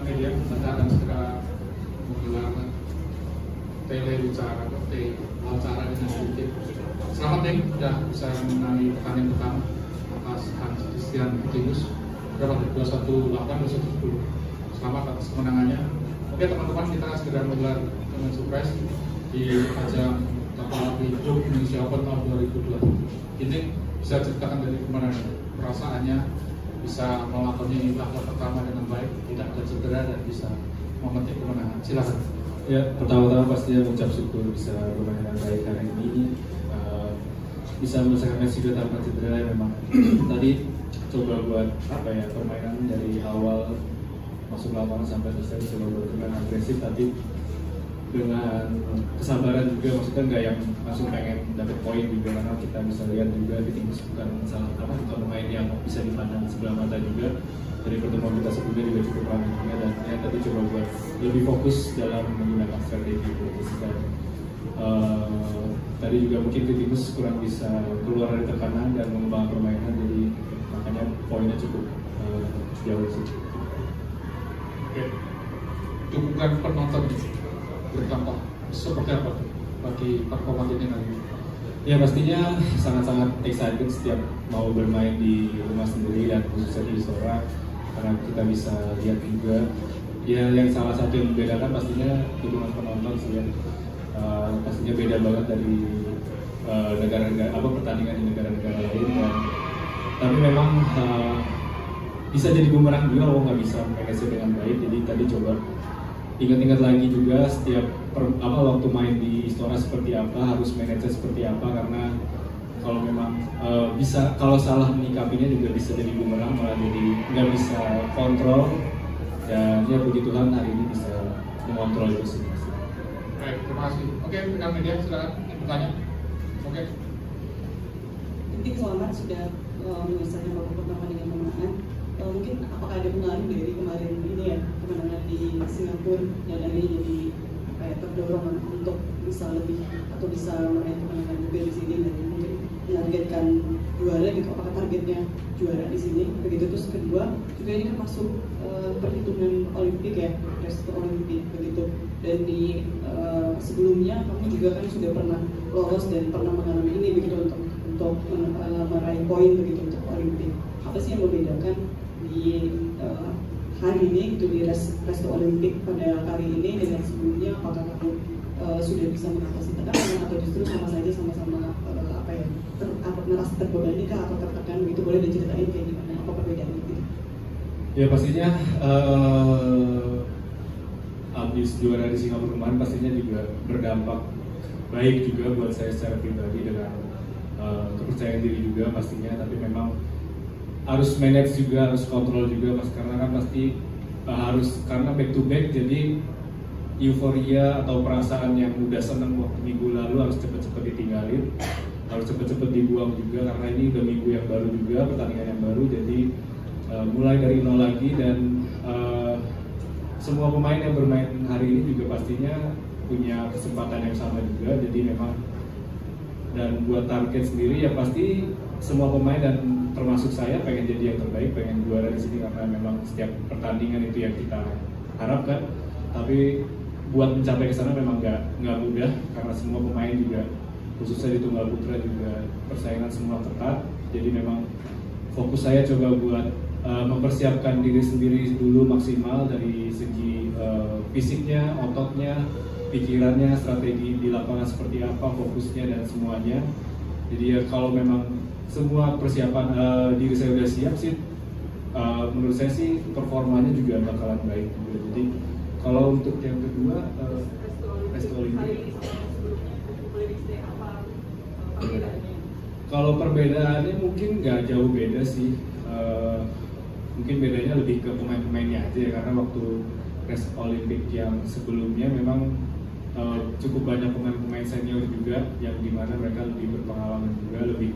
media akan segera menggelar wawancara dengan sedikit. Selamat nih, sudah bisa mengenai pertandingan pertama atas Hans Christian Martinus. Berapa? 21-8, 21-10. Selamat atas kemenangannya. Oke teman-teman, kita segera menggelar dengan surprise di ajang Tapalapi Group Indonesia Open tahun 2020. Ini bisa ceritakan dari kemana perasaannya bisa melakoni tahap pertama dengan baik, tidak ada cedera dan bisa memetik kemenangan. Silakan. Ya, pertama-tama pastinya mengucap syukur bisa bermain dengan baik hari ini, bisa menyelesaikan match juga tanpa cedera. Memang tadi coba buat permainan dari awal masuk lapangan sampai selesai coba buat dengan agresif, tapi dengan kesabaran juga, maksudnya nggak yang langsung pengen dapat poin juga, karena kita bisa lihat juga di Tingus bukan pemain yang bisa dipandang sebelah mata juga. Dari pertemuan kita sebelumnya juga cukup ramai juga, dan ya tadi coba buat lebih fokus dalam menggunakan strategi dan tadi juga mungkin di Tingus kurang bisa keluar dari tekanan dan mengembangkan permainan, jadi makanya poinnya cukup jauh sih. Oke, dukungan penonton berdampak seperti apa bagi performa ini nanti? Ya pastinya sangat-sangat excited setiap mau bermain di rumah sendiri dan khususnya di Istora, karena kita bisa lihat juga ya yang salah satu yang membedakan pastinya dukungan penonton sih ya. Pastinya beda banget dari negara-negara pertandingan di negara-negara lain, dan tapi memang bisa jadi bumerang juga kalau nggak bisa manage dengan baik. Jadi tadi coba ingat-ingat lagi juga setiap waktu main di Istora seperti apa, harus manage seperti apa, karena kalau memang kalau salah menyikapinya juga bisa jadi bumerang, malah jadi nggak bisa kontrol, dan ya puji Tuhan hari ini bisa mengontrol itu sih. Baik, terima kasih. Oke, rekan media silakan bertanya. Oke. Mungkin selamat sudah menyelesaikan babak pertama dengan kemenangan. Mungkin apakah ada pengaruh dari kemarin ini ya, kemenangan di Singapura yang ini jadi terdorong untuk bisa lebih atau bisa meraih kemenangan juga di sini, dan mungkin menargetkan juara gitu. Apakah targetnya juara di sini begitu? Terus kedua juga ini kan masuk perhitungan Olimpik ya, restu Olimpik begitu, dan di sebelumnya kamu juga kan sudah pernah lolos dan pernah mengalami ini begitu untuk meraih poin begitu untuk Olimpik. Apa sih yang membedakan di hari ini gitu di restu Olimpik pada kali ini dengan sebelumnya? Apakah kamu sudah bisa mengatasi tekanan atau justru sama saja sama-sama merasa terbebani kah atau tertekan begitu? Boleh diceritain kayak gimana, apa perbedaannya gitu? Ya pastinya habis juara di Singapura kemarin pastinya juga berdampak baik juga buat saya secara pribadi dengan kepercayaan diri juga pastinya, tapi memang harus manage juga, harus kontrol juga karena kan pasti harus, karena back to back, jadi euforia atau perasaan yang udah seneng waktu minggu lalu harus cepet-cepet ditinggalin, harus cepet-cepet dibuang juga, karena ini udah minggu yang baru juga, pertandingan yang baru, jadi mulai dari nol lagi. Dan semua pemain yang bermain hari ini juga pastinya punya kesempatan yang sama juga, jadi memang, dan buat target sendiri ya pasti semua pemain dan termasuk saya pengen jadi yang terbaik, pengen juara di sini, karena memang setiap pertandingan itu yang kita harapkan. Tapi buat mencapai ke sana memang nggak mudah, karena semua pemain juga khususnya di tunggal putra juga persaingan semua ketat. Jadi memang fokus saya coba buat mempersiapkan diri sendiri dulu maksimal dari segi fisiknya, ototnya, pikirannya, strategi di lapangan seperti apa, fokusnya dan semuanya. Jadi ya kalau memang semua persiapan diri saya udah siap sih, menurut saya sih performanya juga bakalan baik juga. Jadi kalau untuk yang kedua restu Olimpik, kalau perbedaannya mungkin nggak jauh beda sih, mungkin bedanya lebih ke pemain-pemainnya aja ya, karena waktu restu Olimpik yang sebelumnya memang cukup banyak pemain-pemain senior juga yang dimana mereka lebih berpengalaman juga, lebih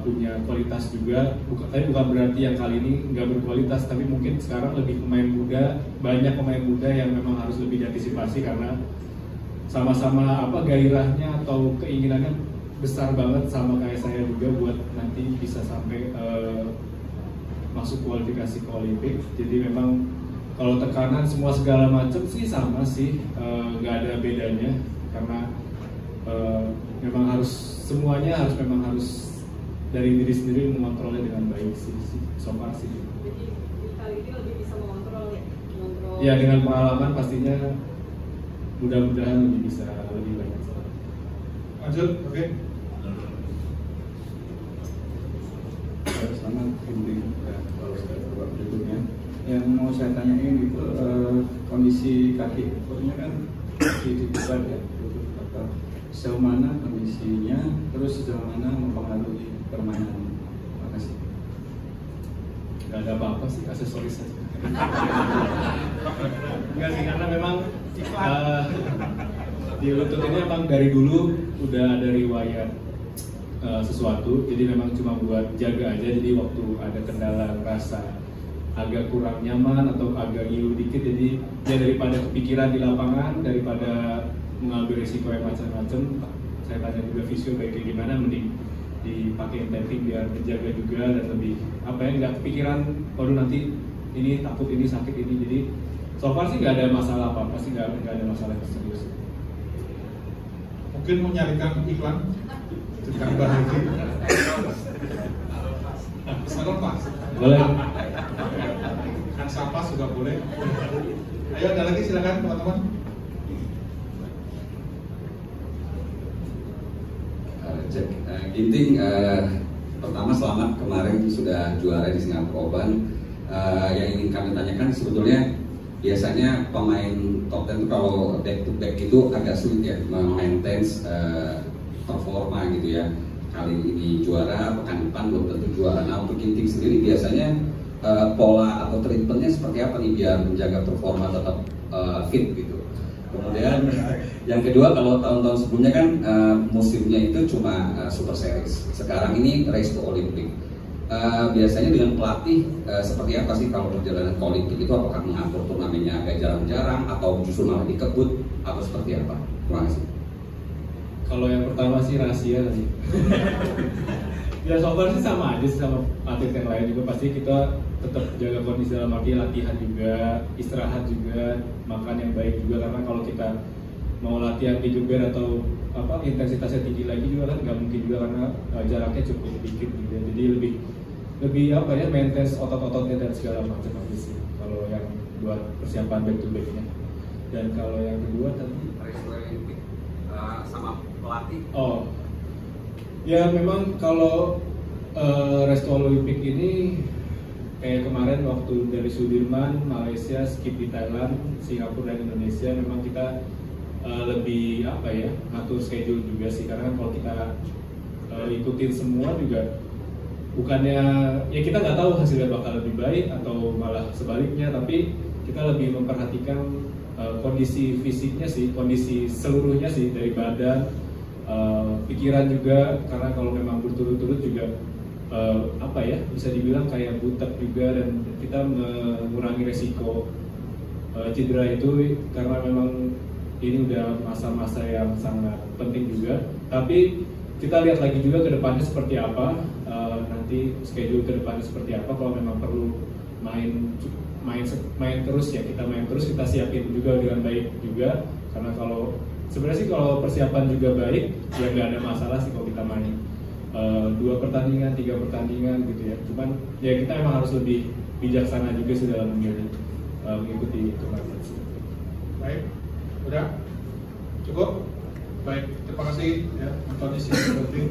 punya kualitas juga. Tapi bukan berarti yang kali ini nggak berkualitas, tapi mungkin sekarang lebih pemain muda, banyak pemain muda yang memang harus lebih diantisipasi, karena sama-sama gairahnya atau keinginannya besar banget sama kayak saya juga buat nanti bisa sampai masuk kualifikasi ke Olimpik. Jadi memang Kalau tekanan semua segala macam sih sama sih, nggak ada bedanya karena memang harus semuanya harus dari diri sendiri mengontrolnya dengan baik sih, so far sih. Jadi kali ini lebih bisa mengontrol ya? Ya dengan pengalaman pastinya mudah-mudahan bisa lebih banyak. Lanjut, oke. Selamat pagi, berikutnya. Yang mau saya tanyain itu kondisi kaki ekspornya kan dibuka ya, sejauh mana kondisinya, terus sejauh mana mempengaruhi permainan. Terima kasih. Gak ada apa-apa sih, aksesoris saja. Enggak sih, karena memang di lutut ini memang dari dulu udah ada riwayat sesuatu, jadi memang cuma buat jaga aja. Jadi waktu ada kendala rasa agak kurang nyaman atau agak ngilu dikit, jadi ya daripada kepikiran di lapangan, daripada mengambil risiko yang macam-macam, saya tanya juga fisio kayak gimana, mending dipakai tapping biar menjaga juga dan lebih apa ya, nggak kepikiran waduh nanti ini takut ini sakit ini. Jadi so far sih nggak ada masalah apa-apa sih, nggak ada masalah yang serius. Mungkin mau nyarikan iklan dengan bahagia. Salon Pak. Boleh. Kan Sapas juga boleh. Ayo ada lagi, silakan teman-teman. Cek, Ginting, pertama selamat kemarin sudah juara di Singapura Open. Yang ingin kami tanyakan sebetulnya biasanya pemain top 10 itu kalau back to back itu agak sulit ya memaintain performa gitu ya. Kali ini juara, pekan depan belum tentu juara. Nah untuk Ginting sendiri biasanya pola atau treatmentnya seperti apa nih biar menjaga performa tetap fit gitu. Kemudian yang kedua, kalau tahun-tahun sebelumnya kan musimnya itu cuma Super Series. Sekarang ini Race to Olympic. Biasanya dengan pelatih seperti apa sih kalau perjalanan ke Olimpik itu? Apakah mengatur turnamennya agak jarang-jarang atau justru malah dikebut atau seperti apa? Terima kasih. Kalau yang pertama sih rahasia tadi. Ya so far sih sama aja sih sama atlet yang lain juga, pasti kita tetap jaga kondisi dalam arti latihan juga, istirahat juga, makan yang baik juga, karena kalau kita mau latihan di Jogja atau apa intensitasnya tinggi lagi juga kan nggak mungkin juga karena jaraknya cukup dikit gitu ya. Jadi lebih apa ya, maintain otot-ototnya dan segala macam aja sih kalau yang buat persiapan back to backnya. Dan kalau yang kedua tadi Sama pelatih. Oh ya, memang kalau Resto Olimpik ini kayak kemarin waktu dari Sudirman, Malaysia, skip di Thailand, Singapura dan Indonesia, memang kita lebih apa ya, ngatur schedule juga sih, karena kalau kita ikutin semua juga bukannya ya kita nggak tahu hasilnya bakal lebih baik atau malah sebaliknya, tapi kita lebih memperhatikan kondisi fisiknya sih, kondisi seluruhnya sih, dari badan, pikiran juga, karena kalau memang berturut-turut juga apa ya, bisa dibilang kayak butek juga, dan kita mengurangi resiko cedera itu karena memang ini udah masa-masa yang sangat penting juga. Tapi kita lihat lagi juga ke depannya seperti apa, nanti schedule ke depannya seperti apa. Kalau memang perlu main terus ya kita main terus, kita siapin juga dengan baik juga, karena kalau sebenarnya sih kalau persiapan juga baik ya nggak ada masalah sih kalau kita main 2 pertandingan, 3 pertandingan gitu ya. Cuman ya kita emang harus lebih bijaksana juga sih dalam memilih mengikuti turnamen. Baik, udah cukup. Baik, terima kasih ya, Antoni Sinisuti.